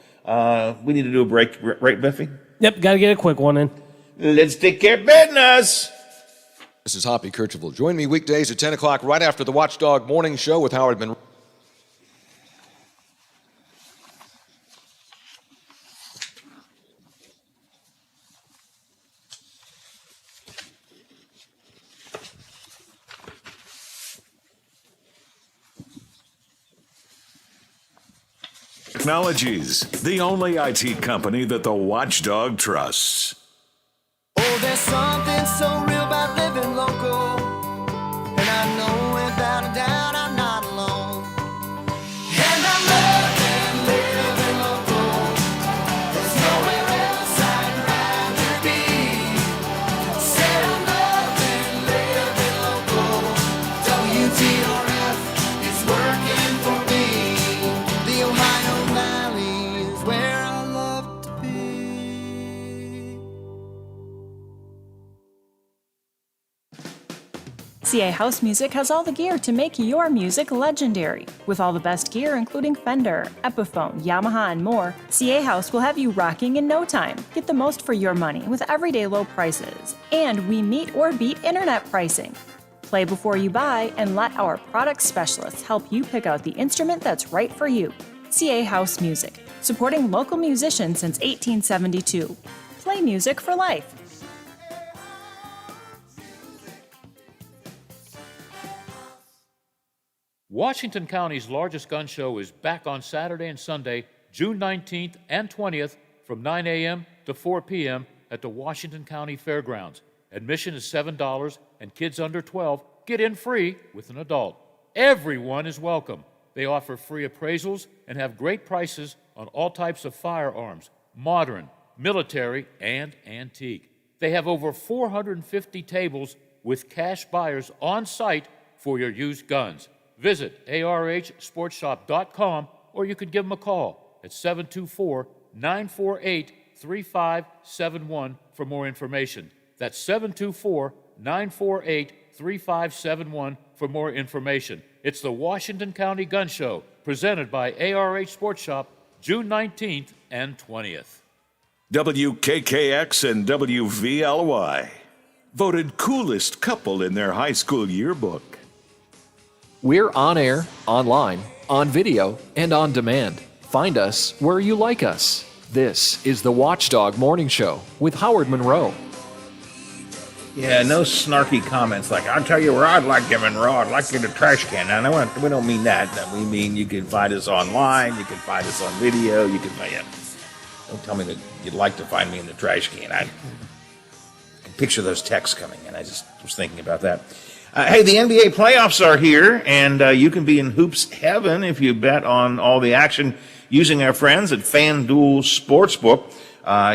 We need to do a break, right, Biffy? Yep, got to get a quick one in. Let's take care of business. This is Hoppy Kercheval. Join me weekdays at 10 o'clock right after the Watchdog Morning Show with Howard Monroe. Technologies, the only IT company that the Watchdog trusts. Oh, there's something so real about living local, and I know without a doubt I'm not alone. And I love living local. There's nowhere else I'd rather be. Said I love living local. WTRF is working for me. The Ohio Valley is where I love to be. CA House Music has all the gear to make your music legendary. With all the best gear, including Fender, Epiphone, Yamaha, and more, CA House will have you rocking in no time. Get the most for your money with everyday low prices. And we meet or beat internet pricing. Play before you buy and let our product specialists help you pick out the instrument that's right for you. CA House Music, supporting local musicians since 1872. Play music for life. Washington County's largest gun show is back on Saturday and Sunday, June 19th and 20th from 9 a.m. to 4 p.m. at the Washington County Fairgrounds. Admission is $7, and kids under 12 get in free with an adult. Everyone is welcome. They offer free appraisals and have great prices on all types of firearms, modern, military, and antique. They have over 450 tables with cash buyers on site for your used guns. Visit arhsportshop.com, or you could give them a call at 724-948-3571 for more information. That's 724-948-3571 for more information. It's the Washington County Gun Show, presented by ARH Sports Shop, June 19th and 20th. WKKX and WVLY voted coolest couple in their high school yearbook. We're on air, online, on video, and on demand. Find us where you like us. This is the Watchdog Morning Show with Howard Monroe. Yeah, no snarky comments like, I'll tell you where I'd like you, Monroe. I'd like you in the trash can. Now, we don't mean that. We mean you can find us online, you can find us on video, you can find, don't tell me that you'd like to find me in the trash can. I can picture those texts coming in. I just was thinking about that. Hey, the NBA playoffs are here, and you can be in hoops heaven if you bet on all the action using our friends at FanDuel Sportsbook.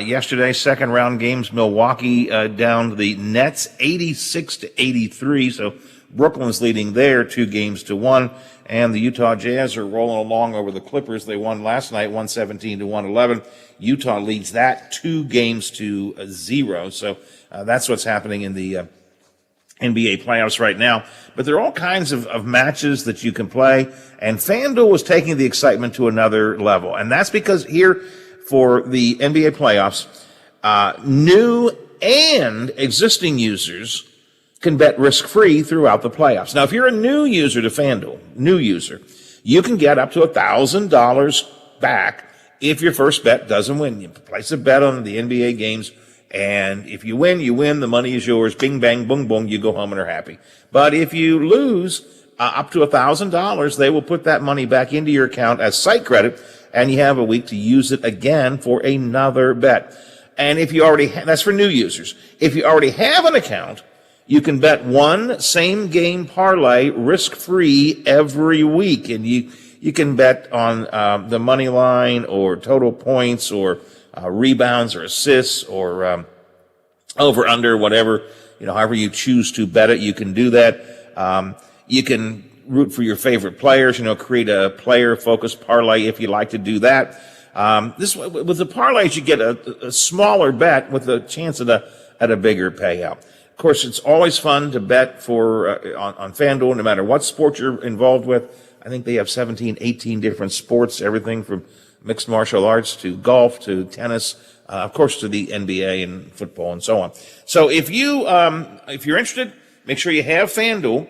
Yesterday, second round games, Milwaukee down the Nets 86-83, so Brooklyn's leading there 2-1, and the Utah Jazz are rolling along over the Clippers. They won last night 117-111. Utah leads that 2-0. So that's what's happening in the NBA playoffs right now. But there are all kinds of matches that you can play, and FanDuel is taking the excitement to another level. And that's because here for the NBA playoffs, new and existing users can bet risk-free throughout the playoffs. Now, if you're a new user to FanDuel, you can get up to $1,000 back if your first bet doesn't win. You place a bet on the NBA games, and if you win, you win. The money is yours. Bing, bang, boom, boom. You go home and are happy. But if you lose up to $1,000, they will put that money back into your account as site credit, and you have a week to use it again for another bet. And if you already that's for new users. If you already have an account, you can bet one same-game parlay risk-free every week, and you can bet on the money line or total points or rebounds or assists or over-under, whatever, however you choose to bet it, you can do that. You can root for your favorite players, create a player-focused parlay if you like to do that. With the parlays, you get a smaller bet with a chance at a bigger payout. Of course, it's always fun to bet on FanDuel, no matter what sport you're involved with. I think they have 17, 18 different sports, everything from mixed martial arts to golf to tennis, of course, to the NBA and football and so on. So if you're interested, make sure you have FanDuel.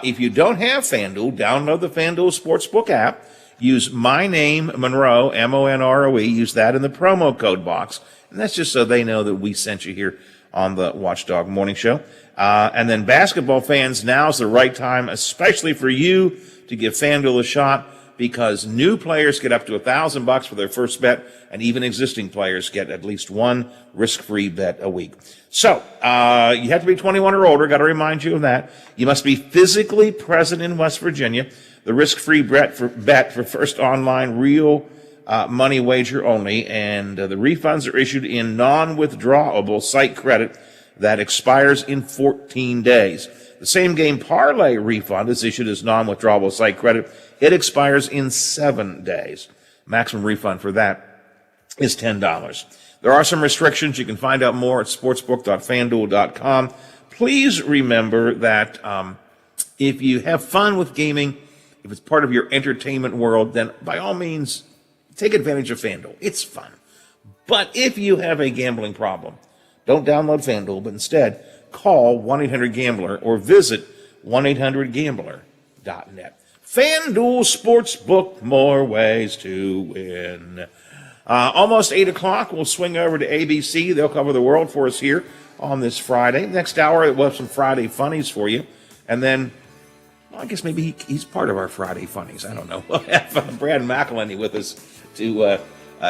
If you don't have FanDuel, download the FanDuel Sportsbook app. Use my name, Monroe, MONROE. Use that in the promo code box. And that's just so they know that we sent you here on the Watchdog Morning Show. And then basketball fans, now's the right time, especially for you, to give FanDuel a shot, because new players get up to $1,000 for their first bet, and even existing players get at least one risk-free bet a week. So, you have to be 21 or older. Got to remind you of that. You must be physically present in West Virginia. The risk-free bet for first online real money wager only, and the refunds are issued in non-withdrawable site credit that expires in 14 days. The same game parlay refund is issued as non-withdrawable site credit. It expires in 7 days. Maximum refund for that is $10. There are some restrictions. You can find out more at sportsbook.fanduel.com. Please remember that if you have fun with gaming, if it's part of your entertainment world, then by all means, take advantage of FanDuel. It's fun. But if you have a gambling problem, don't download FanDuel, but instead call 1-800-GAMBLER or visit 1-800-GAMBLER.net. FanDuel Sportsbook, more ways to win. Almost 8 o'clock, we'll swing over to ABC. They'll cover the world for us here on this Friday. Next hour, we'll have some Friday funnies for you. And then, I guess maybe he's part of our Friday funnies. I don't know. We'll have Brad McElhenney with us to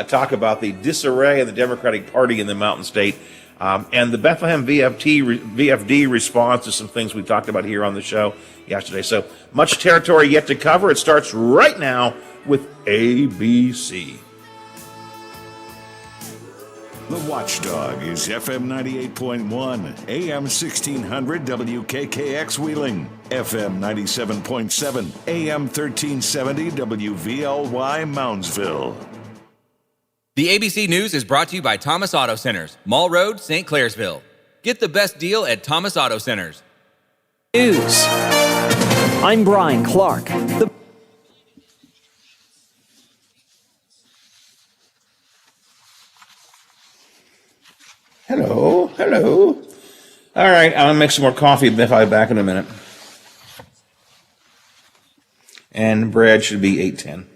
talk about the disarray of the Democratic Party in the Mountain State and the Bethlehem VFD response to some things we talked about here on the show yesterday. So much territory yet to cover. It starts right now with ABC. The Watchdog is FM 98.1, AM 1600 WKKX Wheeling, FM 97.7, AM 1370 WVLY Moundsville. The ABC News is brought to you by Thomas Auto Centers, Mall Road, St. Clairsville. Get the best deal at Thomas Auto Centers. News. I'm Brian Clark. Hello. All right, I'm going to make some more coffee. I'll be back in a minute. And Brad should be 8:10.